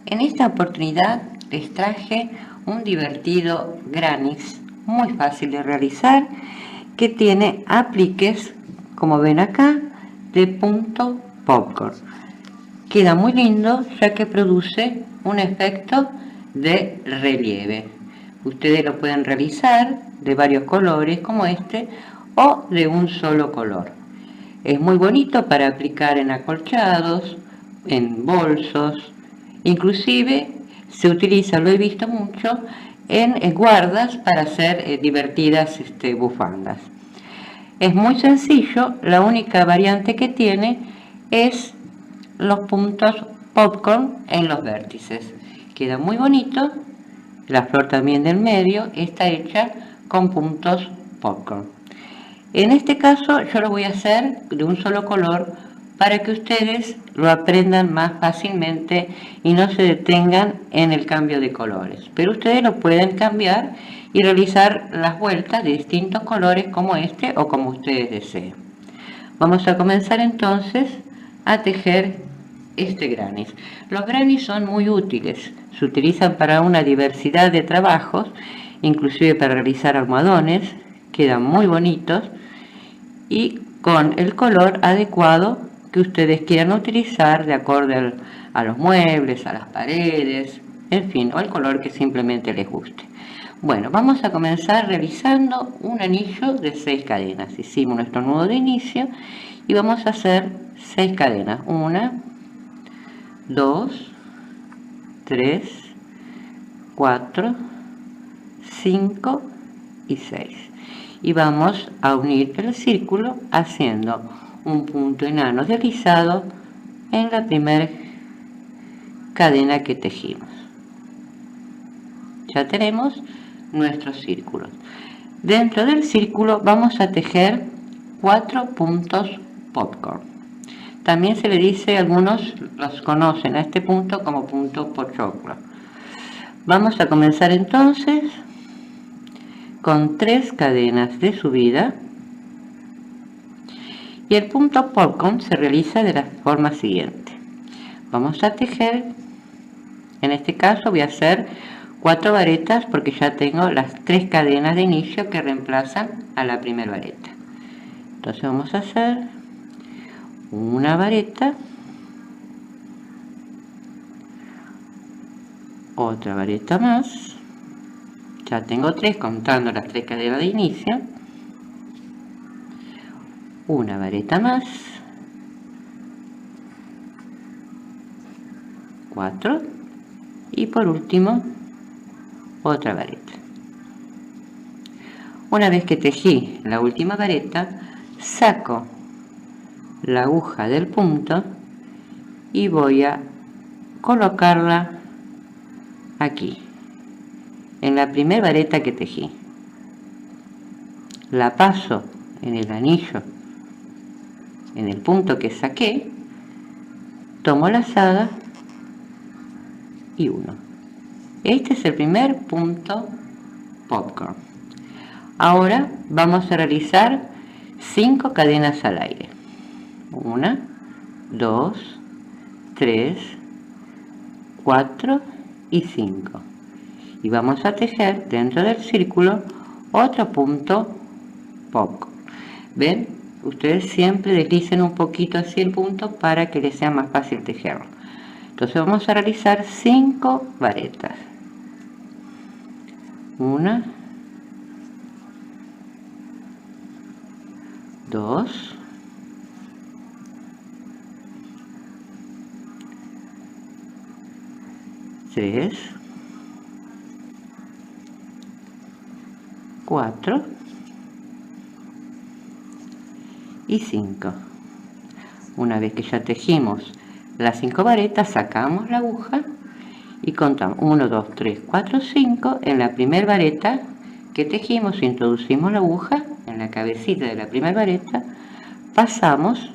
En esta oportunidad les traje un divertido granix muy fácil de realizar que tiene apliques, como ven acá, de punto popcorn. Queda muy lindo ya que produce un efecto de relieve. Ustedes lo pueden realizar de varios colores como este o de un solo color. Es muy bonito para aplicar en acolchados, en bolsos, inclusive se utiliza, lo he visto mucho, en guardas para hacer divertidas bufandas. Es muy sencillo, la única variante que tiene es los puntos popcorn en los vértices. Queda muy bonito, la flor también del medio está hecha con puntos popcorn. En este caso yo lo voy a hacer de un solo color para que ustedes lo aprendan más fácilmente y no se detengan en el cambio de colores. Pero ustedes lo pueden cambiar y realizar las vueltas de distintos colores como este o como ustedes deseen. Vamos a comenzar entonces a tejer este granix. Los granix son muy útiles, se utilizan para una diversidad de trabajos, inclusive para realizar almohadones, quedan muy bonitos y con el color adecuado que ustedes quieran utilizar de acuerdo a los muebles, a las paredes, en fin, o el color que simplemente les guste. Bueno, vamos a comenzar realizando un anillo de 6 cadenas. Hicimos nuestro nudo de inicio y vamos a hacer 6 cadenas. 1, 2, 3, 4, 5 y 6. Y vamos a unir el círculo haciendo un punto enano deslizado en la primera cadena que tejimos. Ya tenemos nuestros círculos. Dentro del círculo vamos a tejer 4 puntos popcorn. También se le dice, algunos los conocen a este punto como punto pochoclo. Vamos a comenzar entonces con 3 cadenas de subida y el punto popcorn se realiza de la forma siguiente. Vamos a tejer, en este caso voy a hacer 4 varetas porque ya tengo las 3 cadenas de inicio que reemplazan a la primera vareta. Entonces vamos a hacer una vareta, otra vareta más, ya tengo 3 contando las 3 cadenas de inicio, una vareta más, 4 y por último otra vareta. Una vez que tejí la última vareta, saco la aguja del punto y voy a colocarla aquí en la primera vareta que tejí. La paso en el anillo, en el punto que saqué, tomo la lazada y uno. Este es el primer punto popcorn. Ahora vamos a realizar 5 cadenas al aire. 1, 2, 3, 4 y 5. Y vamos a tejer dentro del círculo otro punto popcorn. ¿Ven? Ustedes siempre deslicen un poquito así el punto para que les sea más fácil tejerlo. Entonces vamos a realizar 5 varetas. 1, 2, 3, 4 y 5. Una vez que ya tejimos las 5 varetas, sacamos la aguja y contamos 1, 2, 3, 4, 5. En la primera vareta que tejimos, introducimos la aguja en la cabecita de la primera vareta, pasamos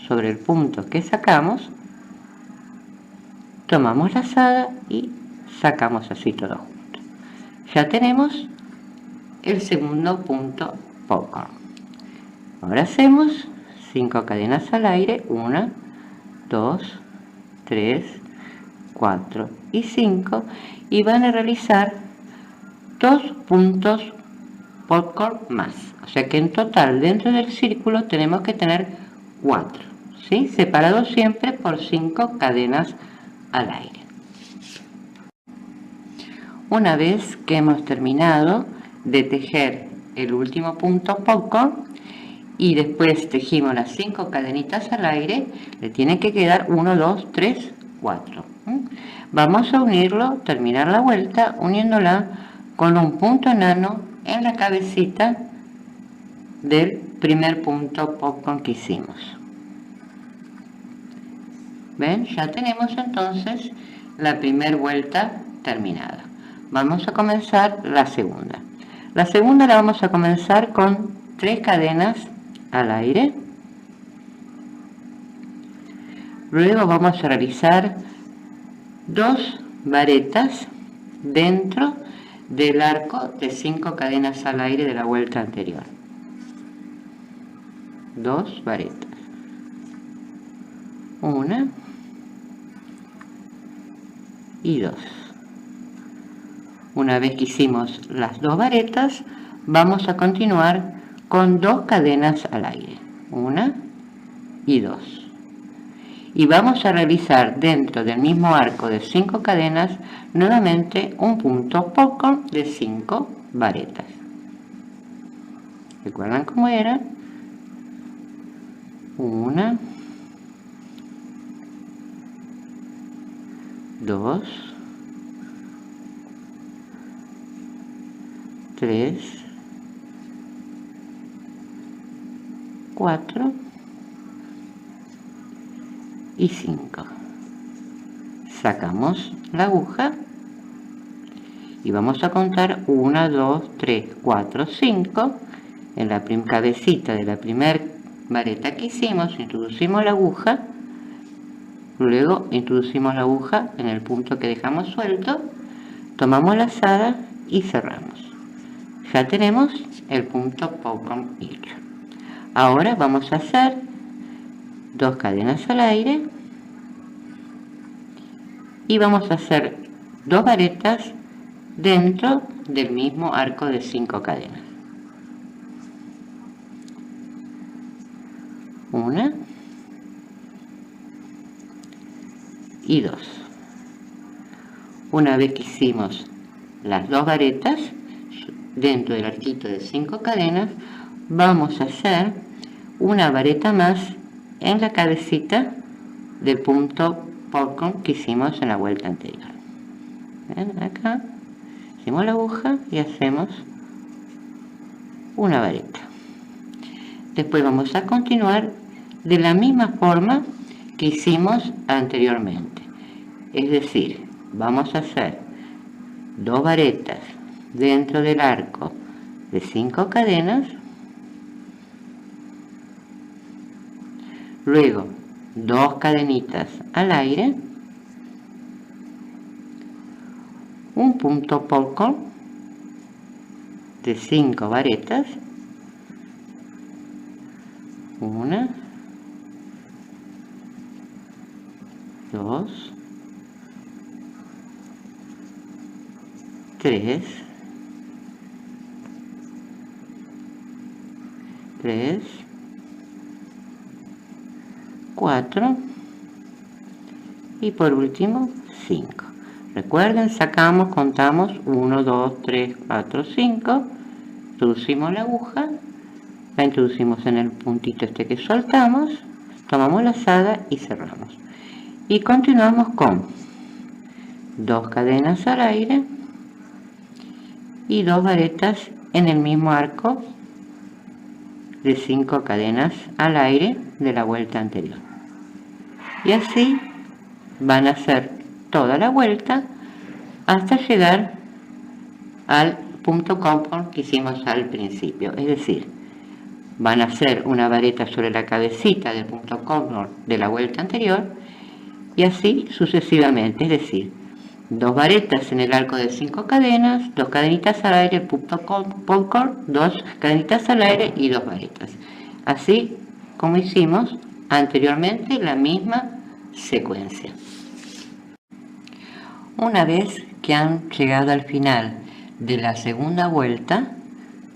sobre el punto que sacamos, tomamos la lazada y sacamos así todo junto. Ya tenemos el segundo punto popcorn. Ahora hacemos 5 cadenas al aire, 1, 2, 3, 4 y 5 y van a realizar 2 puntos popcorn más, o sea que en total dentro del círculo tenemos que tener 4, ¿sí? Separados siempre por 5 cadenas al aire. Una vez que hemos terminado de tejer el último punto popcorn y después tejimos las 5 cadenitas al aire, le tiene que quedar 1, 2, 3, 4. Vamos a unirlo, terminar la vuelta uniéndola con un punto enano en la cabecita del primer punto popcorn que hicimos. ¿Ven? Ya tenemos entonces la primera vuelta terminada. Vamos a comenzar la segunda. La segunda la vamos a comenzar con 3 cadenas al aire. Luego vamos a realizar 2 varetas dentro del arco de 5 cadenas al aire de la vuelta anterior. 2 varetas. Una y 2. Una vez que hicimos las 2 varetas, vamos a continuar con 2 cadenas al aire. 1 y 2. Y vamos a realizar dentro del mismo arco de 5 cadenas nuevamente un punto popcorn de 5 varetas. ¿Recuerdan cómo era? 1, 2, 3, 4 y 5. Sacamos la aguja y vamos a contar 1, 2, 3, 4, 5. En la cabecita de la primera vareta que hicimos, introducimos la aguja, luego introducimos la aguja en el punto que dejamos suelto, tomamos la lazada y cerramos. Ya tenemos el punto popcorn hecho. Ahora vamos a hacer 2 cadenas al aire y vamos a hacer 2 varetas dentro del mismo arco de 5 cadenas. 1 y 2. Una vez que hicimos las 2 varetas dentro del arquito de 5 cadenas, vamos a hacer una vareta más en la cabecita del punto popcorn que hicimos en la vuelta anterior. ¿Ven? Acá hacemos la aguja y hacemos una vareta. Después vamos a continuar de la misma forma que hicimos anteriormente, es decir, vamos a hacer 2 varetas dentro del arco de 5 cadenas, luego 2 cadenitas al aire, un punto popcorn de 5 varetas, 1, 2, 3, 4 y por último 5. Recuerden, sacamos, contamos 1, 2, 3, 4, 5, introducimos la aguja, la introducimos en el puntito este que soltamos, tomamos la lazada y cerramos. Y continuamos con 2 cadenas al aire y 2 varetas en el mismo arco de 5 cadenas al aire de la vuelta anterior. Y así van a hacer toda la vuelta hasta llegar al punto popcorn que hicimos al principio, es decir, van a hacer una vareta sobre la cabecita del punto popcorn de la vuelta anterior y así sucesivamente, es decir, 2 varetas en el arco de 5 cadenas, 2 cadenitas al aire, punto popcorn, 2 cadenitas al aire y 2 varetas, así como hicimos anteriormente la misma secuencia. Una vez que han llegado al final de la segunda vuelta,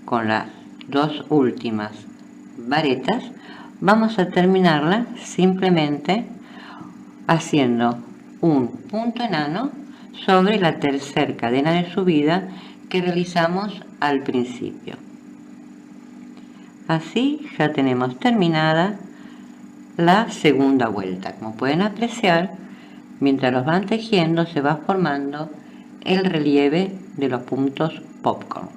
con las dos últimas varetas, vamos a terminarla simplemente haciendo un punto enano sobre la tercera cadena de subida que realizamos al principio. Así ya tenemos terminada la segunda vuelta. Como pueden apreciar, mientras los van tejiendo se va formando el relieve de los puntos popcorn.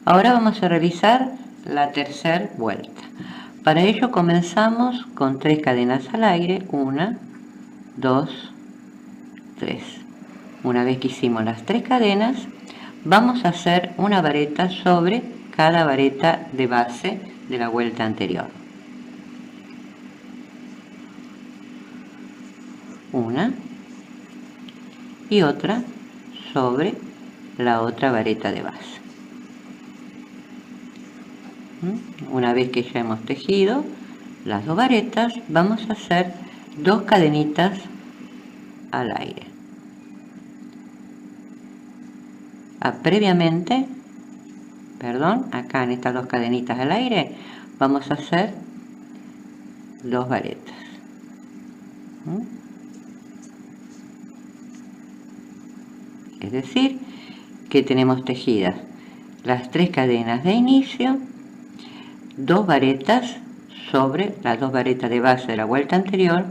Ahora vamos a realizar la tercera vuelta. Para ello comenzamos con 3 cadenas al aire, 1, 2, 3. Una vez que hicimos las 3 cadenas, vamos a hacer una vareta sobre cada vareta de base de la vuelta anterior. Una y otra sobre la otra vareta de base. Una vez que ya hemos tejido las dos varetas, vamos a hacer 2 cadenitas al aire. Previamente, acá en estas 2 cadenitas al aire vamos a hacer 2 varetas. Es decir, que tenemos tejidas las 3 cadenas de inicio, 2 varetas sobre las 2 varetas de base de la vuelta anterior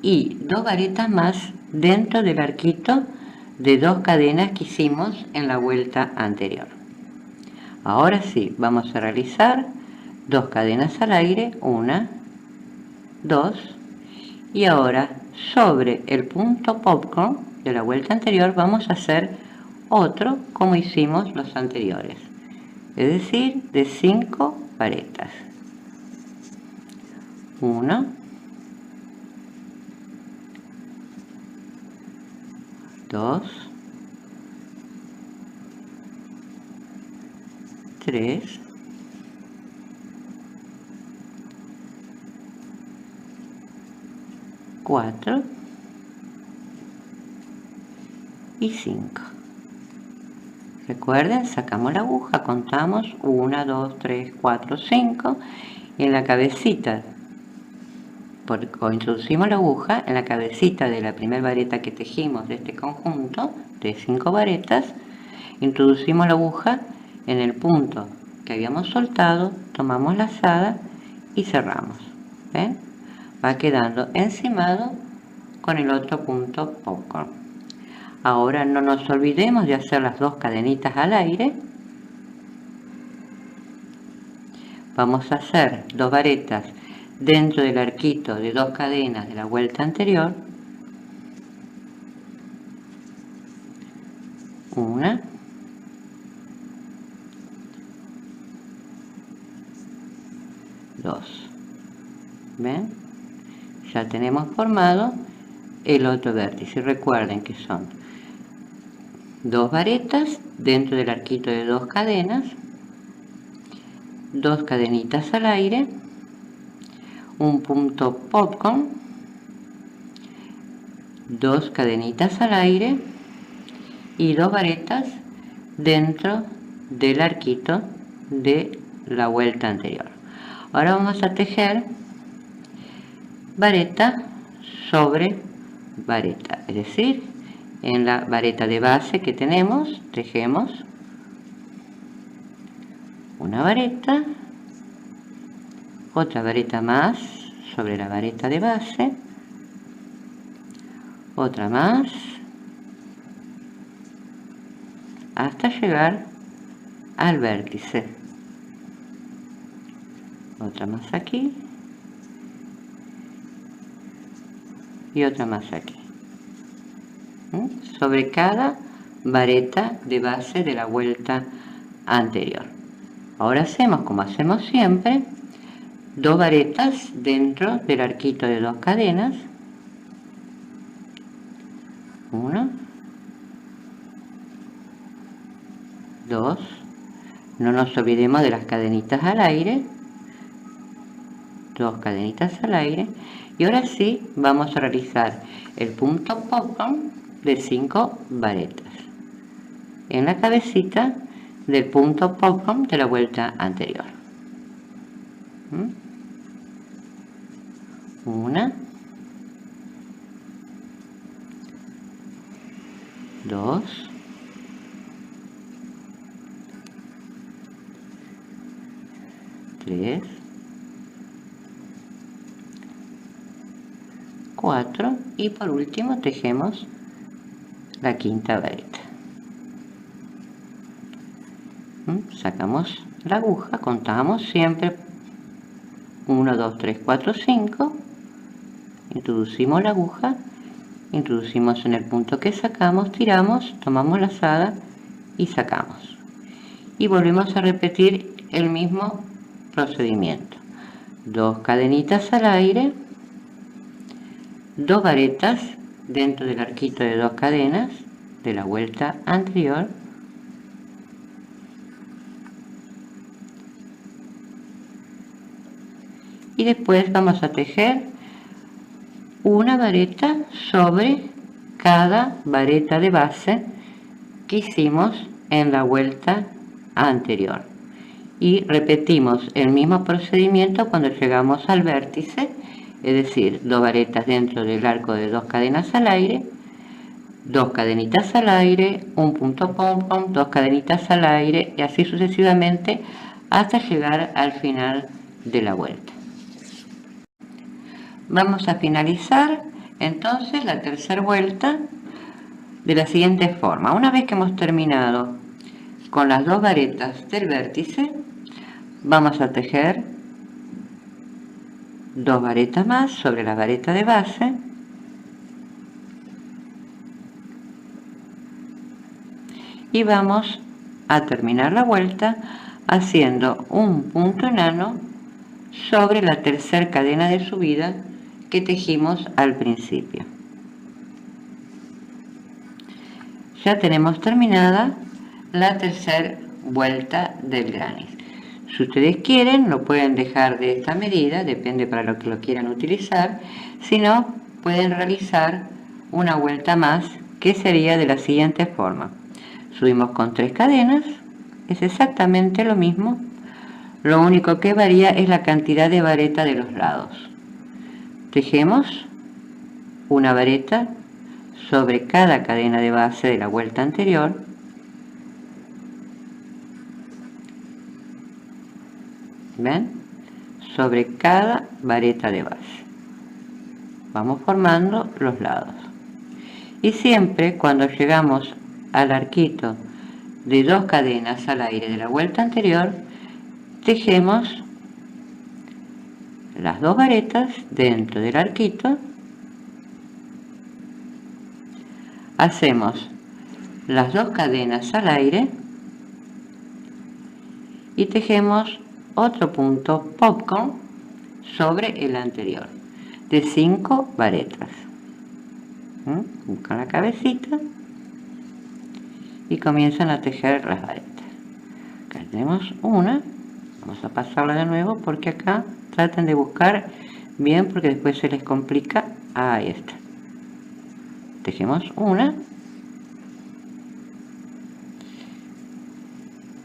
y 2 varetas más dentro del arquito de 2 cadenas que hicimos en la vuelta anterior. Ahora sí, vamos a realizar 2 cadenas al aire, 1, 2, y ahora sobre el punto popcorn de la vuelta anterior vamos a hacer otro como hicimos los anteriores, es decir, de 5 varetas. 1, 2, 3, 4 y 5. Recuerden, sacamos la aguja, contamos 1, 2, 3, 4, 5 y en la cabecita, introducimos la aguja en la cabecita de la primera vareta que tejimos de este conjunto de 5 varetas, introducimos la aguja en el punto que habíamos soltado, tomamos la lazada y cerramos. ¿Ven? Va quedando encimado con el otro punto popcorn. Ahora no nos olvidemos de hacer las 2 cadenitas al aire. Vamos a hacer 2 varetas dentro del arquito de 2 cadenas de la vuelta anterior. 1, 2. ¿Ven? Ya tenemos formado el otro vértice. Recuerden que son 2 varetas dentro del arquito de 2 cadenas, 2 cadenitas al aire, un punto popcorn, 2 cadenitas al aire y 2 varetas dentro del arquito de la vuelta anterior. Ahora vamos a tejer vareta sobre vareta, es decir, en la vareta de base que tenemos, tejemos una vareta, otra vareta más sobre la vareta de base, otra más, hasta llegar al vértice. Otra más aquí y otra más aquí. Sobre cada vareta de base de la vuelta anterior. Ahora hacemos como hacemos siempre, 2 varetas dentro del arquito de 2 cadenas, 1, 2, no nos olvidemos de las cadenitas al aire, 2 cadenitas al aire, y ahora sí vamos a realizar el punto popcorn de 5 varetas en la cabecita del punto popcorn de la vuelta anterior. Una, dos, tres, cuatro y por último tejemos la quinta vareta. Sacamos la aguja, contamos siempre 1, 2, 3, 4, 5, introducimos la aguja, introducimos en el punto que sacamos, tiramos, tomamos la lazada y sacamos. Y volvemos a repetir el mismo procedimiento. 2 cadenitas al aire, 2 varetas dentro del arquito de 2 cadenas de la vuelta anterior, y después vamos a tejer una vareta sobre cada vareta de base que hicimos en la vuelta anterior, y repetimos el mismo procedimiento cuando llegamos al vértice, es decir, 2 varetas dentro del arco de 2 cadenas al aire, 2 cadenitas al aire, un punto pom-pom, 2 cadenitas al aire y así sucesivamente hasta llegar al final de la vuelta. Vamos a finalizar entonces la tercera vuelta de la siguiente forma. Una vez que hemos terminado con las 2 varetas del vértice, vamos a tejer 2 varetas más sobre la vareta de base, y vamos a terminar la vuelta haciendo un punto enano sobre la tercera cadena de subida que tejimos al principio. Ya tenemos terminada la tercera vuelta del granny. Si ustedes quieren, lo pueden dejar de esta medida, depende para lo que lo quieran utilizar. Si no, pueden realizar una vuelta más, que sería de la siguiente forma. Subimos con 3 cadenas, es exactamente lo mismo, lo único que varía es la cantidad de vareta de los lados. Tejemos una vareta sobre cada cadena de base de la vuelta anterior, ¿ven? Sobre cada vareta de base vamos formando los lados, y siempre cuando llegamos al arquito de 2 cadenas al aire de la vuelta anterior, tejemos las 2 varetas dentro del arquito, hacemos las 2 cadenas al aire y tejemos otro punto popcorn sobre el anterior de 5 varetas. Buscan la cabecita y comienzan a tejer las varetas. Acá tenemos una, vamos a pasarla de nuevo porque acá traten de buscar bien porque después se les complica. Ahí está. Tejemos una,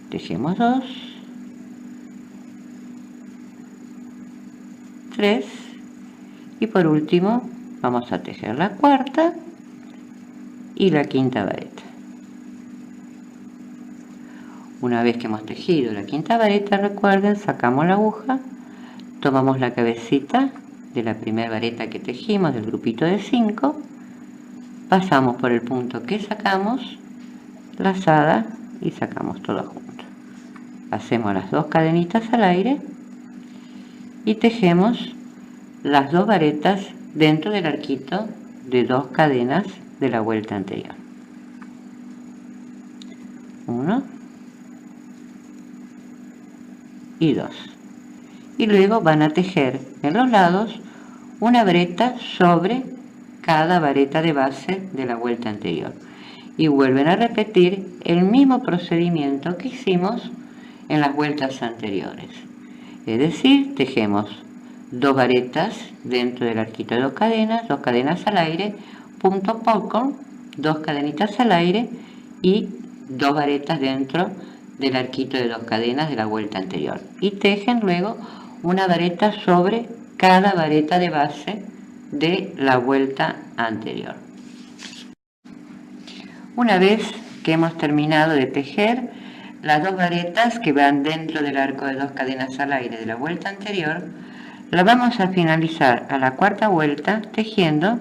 tejemos 2, 3 y por último vamos a tejer la cuarta y la quinta vareta. Una vez que hemos tejido la quinta vareta, recuerden, sacamos la aguja, tomamos la cabecita de la primera vareta que tejimos del grupito de 5, pasamos por el punto que sacamos, lazada, y sacamos todo junto. Hacemos las 2 cadenitas al aire y tejemos las 2 varetas dentro del arquito de 2 cadenas de la vuelta anterior. 1 y 2, y luego van a tejer en los lados una vareta sobre cada vareta de base de la vuelta anterior, y vuelven a repetir el mismo procedimiento que hicimos en las vueltas anteriores, es decir, tejemos 2 varetas dentro del arquito de 2 cadenas al aire, punto popcorn 2 cadenitas al aire y 2 varetas dentro del arquito de 2 cadenas de la vuelta anterior, y tejen luego una vareta sobre cada vareta de base de la vuelta anterior. Una vez que hemos terminado de tejer las 2 varetas que van dentro del arco de 2 cadenas al aire de la vuelta anterior, la vamos a finalizar a la cuarta vuelta tejiendo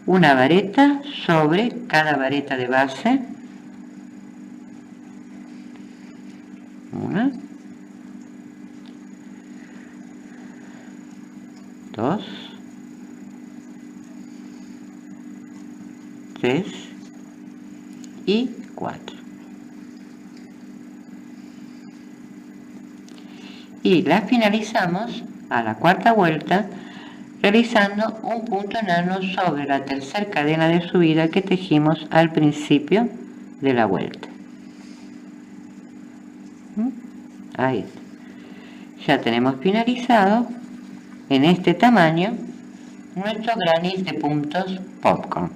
una vareta sobre cada vareta de base, una, 2, 3 y 4. Y la finalizamos a la cuarta vuelta realizando un punto enano sobre la tercera cadena de subida que tejimos al principio de la vuelta. Ahí ya tenemos finalizado en este tamaño nuestro granny de puntos popcorn.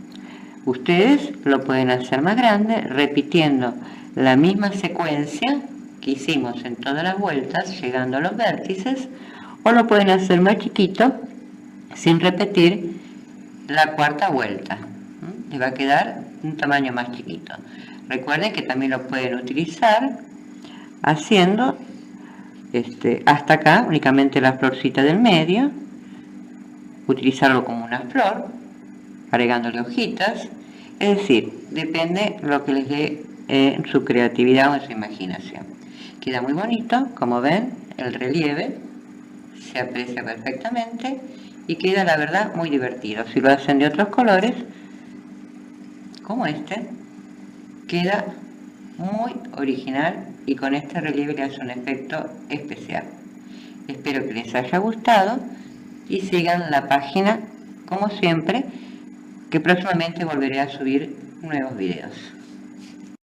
Ustedes lo pueden hacer más grande repitiendo la misma secuencia que hicimos en todas las vueltas llegando a los vértices, o lo pueden hacer más chiquito sin repetir la cuarta vuelta. Les va a quedar un tamaño más chiquito. Recuerden que también lo pueden utilizar haciendo hasta acá únicamente la florcita del medio, utilizarlo como una flor, agregándole hojitas, es decir, depende lo que les dé en su creatividad o en su imaginación. Queda muy bonito, como ven, el relieve se aprecia perfectamente y queda, la verdad, muy divertido. Si lo hacen de otros colores, como este, queda muy original y con este relieve le hace un efecto especial. Espero que les haya gustado y sigan la página como siempre, que próximamente volveré a subir nuevos videos.